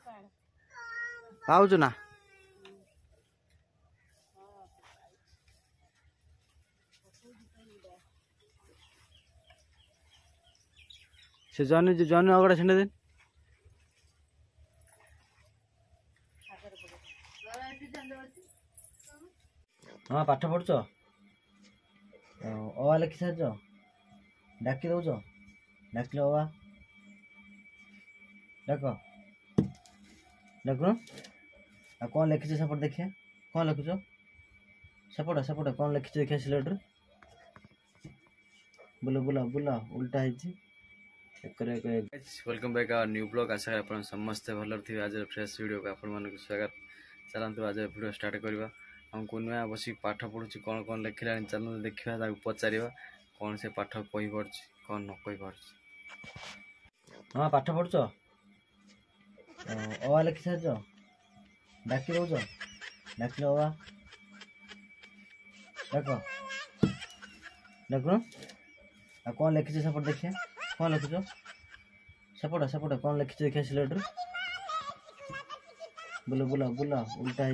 pouch ना से जन जन अगड़ा छेड़ देन हाँ पाठ पढ़ुच अ लिखि सार डाकी दौच डाकिल अ डाक डाकुन आ कौन लिखी सेपट देखिए कौन लिखुच सेपट सेपट कौन लिखी देखिए सिलेटर बुला बुला बुला उल्टा है welcome back our new blog आशा करी आप समस्ते भल थे आज फ्रेश वीडियो को आपण स्वागत चलते आज वीडियो स्टार्ट करवा हम कुनुआ बस पाठ पढ़ुची कौन कौन लिखला चलते देखा पचार कौन से पाठ कही पार कौन न कही पार हाँ पाठ पढ़ुच अ लिखि सार डाकी दौच डाकिल अ डाक डाकुन आ कौन लिखी सेपट देखिए कौन लिखुच सेपट सेपट कौन लिखी देखिए सिलेटर बुला बुला बुला उल्टा है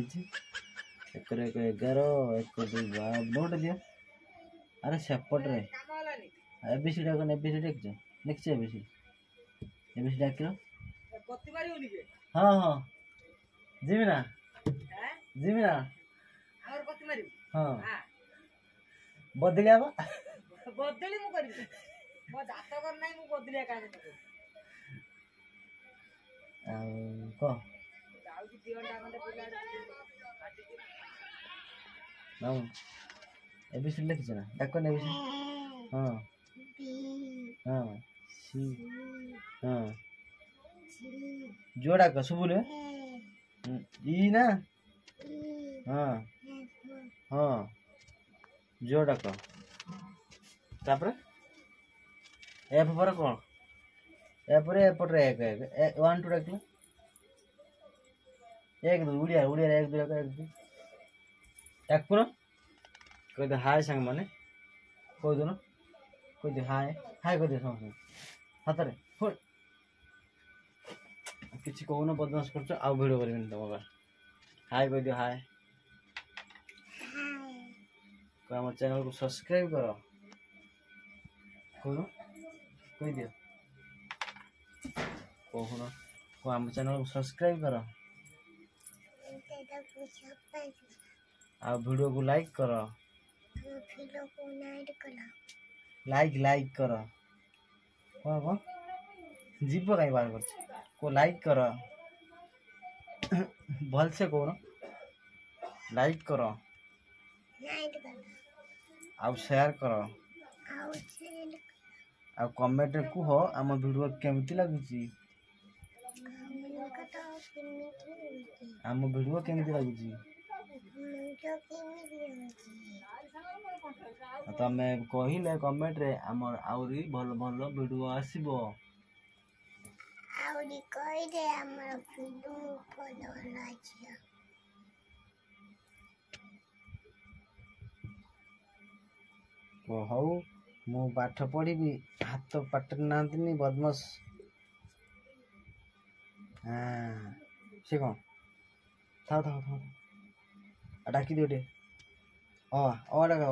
1 1 11 1 2 नोट दियो अरे सेपट रे एबीसी डाक एबीसी लिखछ एबीसी एबीसी डाकिल हाँ हाँ जीवी ना और कति मारिब हाँ बदलिया बा बदली मु करिबे मो जात कर नाही मु बदलिया काहे को जाउ कि 2 घंटा खंडे पिला ना एबीसी लिखछ ना डाक एबीसी हाँ हाँ सी हाँ जोड़ा का सुबुले ई ना हाँ हाँ जोड़ा का तापर एफ पर कौन एफ रे एपट रे 1 2 डाकला 1 2 उड़िया उड़िया 1 2 1 2 एक पुनो कह दे हाय संग माने कह दो ना कह दे हाय हाय कह दे समझ हाथ रे फोड़ किसी कहू ना बदमाश कर आउ भिडियो कर तुम हाय कह दियो हाय आम चैनल को सब्सक्राइब करो कहून कह दियो कहून को आम चैनल को सब्सक्राइब करो आ वीडियो को लाइक करो लाइक करो कौन कौन जीव कहीं बाहर कर को लाइक करो भल से कौन लाइक करो आउ शेयर करो आ कमेंट रे कुह आम वीडियो केमती लागुची आम वीडियो केमती लागुची तमे कहिले कमेंट रे हमर आउरी भल भल वीडियो आसीबो आउरी कहि दे हमर वीडियो भल आछिया ओ हौ मु पाठ पढ़ी हाथ पाट नांतनी बदमाश हाँ से कौन था था था डाकी दियो टे ओ डाका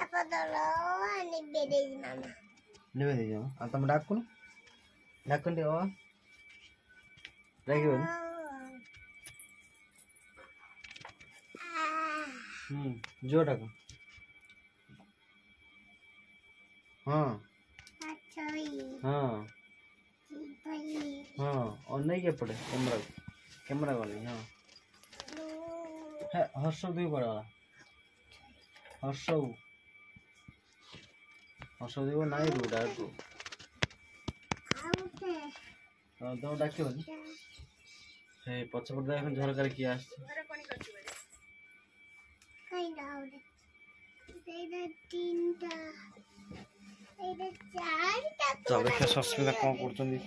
apa dulu ani beda mama ले दे जाओ आ तुम डाकुन दे ओ डाकी बन जो डाको हाँ हाँ हाँ और नहीं क्या पड़े कैमरा वाली हाँ है हर्षव भी पड़ा वाला हर्षव देव नाई रू डाकू तुम डाकियो हे पछपट देख झरकार किए आस तो देखिए सस्मिता कौन कर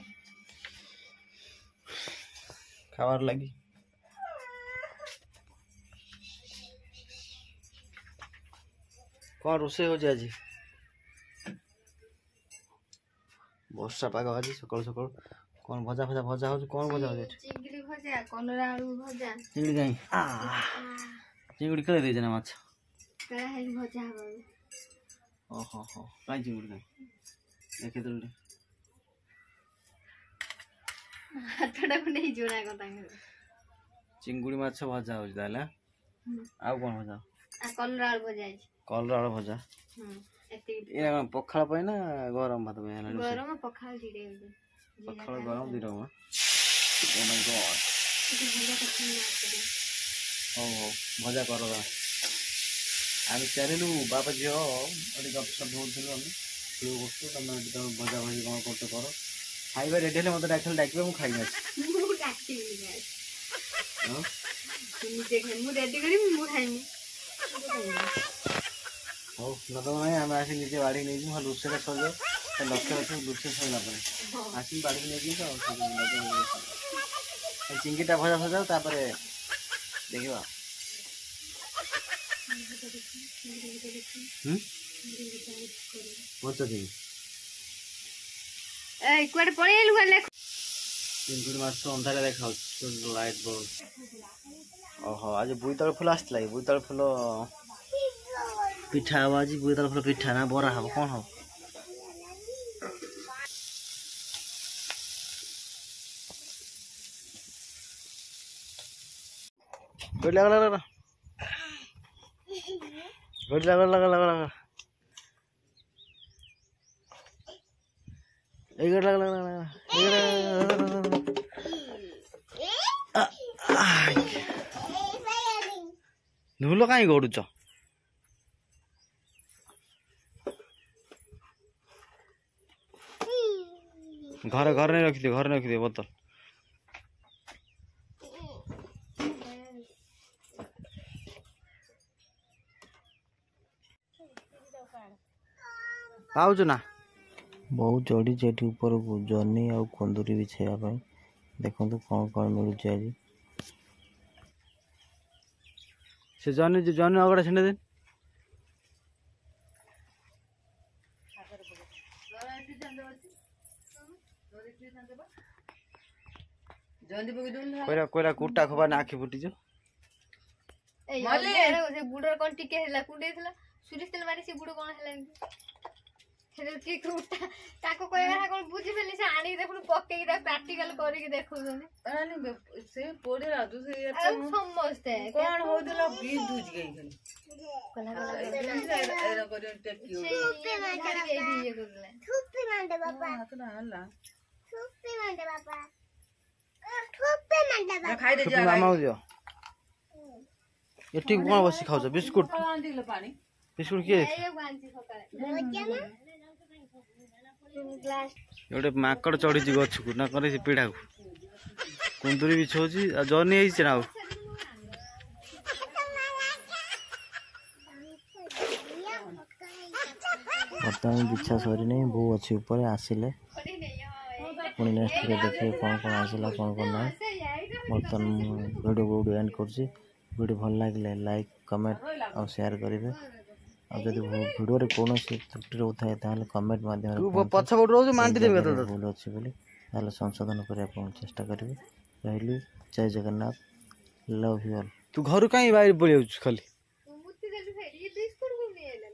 खावार लगी कौन रोसे हो जाए आज वर्षा पाग आज सकाल सकाल कौन भजा भजा भजा हो कौन भजा हो चिंगड़ी भजा कलरा आलू भजा चिंगड़ी काई चिंगड़ी करे दे जना माछ करा है भजा हो ओहो हो काई चिंगड़ी काई देखे तो हाथटा को नहीं जोड़ा को तांगे चिंगुड़ी माछ भजा हो ताला आ कौन भजा आ कलरा आलू भजा है कलरा आलू भजा एते ए पखाल पे ना गरम भात पे हला गरम पखाल दिरे पखाल गरम दिरो ओ माय गॉड ओ भजा करवा आम चारिलु बापा झियो अरे गपसप होउथिलु हम त्यो वस्तु तमे भजा भाजी कोन करते करो खाइबा रेडी हेले मते डाकिबे मु खाइ नाछ मु डाकिबी गाइस हां तुम देखे मु रेडी करी मु खाइमी हो न तो नहीं हम आसी नीचे बाड़ी नहीं हम दूसरे का सर तो लक्ष्य रखे दूसरे सर ना पड़े आसी बाड़ी नहीं की तो चिंगीटा भजा भजा तापरे देखिबा मत दी ए कुआडे पळेलु गले चिंगुड़ी माछ अंधारे देखाउ लाइट बोल ओहो आज बुईतल फुल आसला बुईतल फुल पिठा हवा आज बुईतल फुल पिठा ना बरा हबो कोन हो गोड़ लगा लगा गोड़ लगा लगा लगा लगा एक गोड़ लगा लगा लगा नुलो काई गोडुच घर घर नहीं रखी दे बोतल पाउच ना बहुत चढ़ी चेठी ऊपर को जर्नी आ कुंदूरी भी छेया देखो कौन कौन मिलूँ आज से जर्नी अगड़ा छेड़े दिन कोइरा कोइरा कुटा खबा ना आखि फुटी जो ए यार से बुडर कोन टिके हेला कुडेथला सुरिस तेल मारी से बुडो कोन हेला हेले की कुटा ताको कोइरा कोन बुझी फेली से आनी देखु पक्के ता प्रैक्टिकल करी के देखौ जने अरे से पोड़े राजू से यार समझते कौन हो दिला बीज दूज गई खाली कला एरा करे टेकी हो थुप्पी मांडे ये गुले थुप्पी मांडे बाबा हाथ ना हल्ला थुप्पी मांडे बाबा थुप्पी मांडे बाबा खाई दे जा मामा दियो ये ठीक कोन बसी खाउ छ बिस्कुट दिलो पानी बिस्कुट के ए गांची सकाळे ग्लास एउटा माकड़ चढ़ी गछ को ना करे से पीढ़ा को कुंदूरी भी छोजी आ जर्नी है ना बर्तमान बिछा सरी नहीं बो अच्छी ऊपर आसिले पुणी नेक्स्ट देखिए कौन कौन आसला कौन कौन ना बर्तमान वीडियो को एंड करछि वीडियो भल लगे लाइक कमेंट और शेयर करेंगे और जब वीडियो रे कौन त्रुटि रोता है ताले कमेंट माध्यम पछ पट रोज मांटी देबे तो भूल अछि बोली ताले संशोधन करे अपन चेष्टा करिवे रहली जय जगन्नाथ लव यू ऑल तू घर काई बाहर बोलियो खाली मुत्ती देली फेरी बिस्कुट को नहीं आइला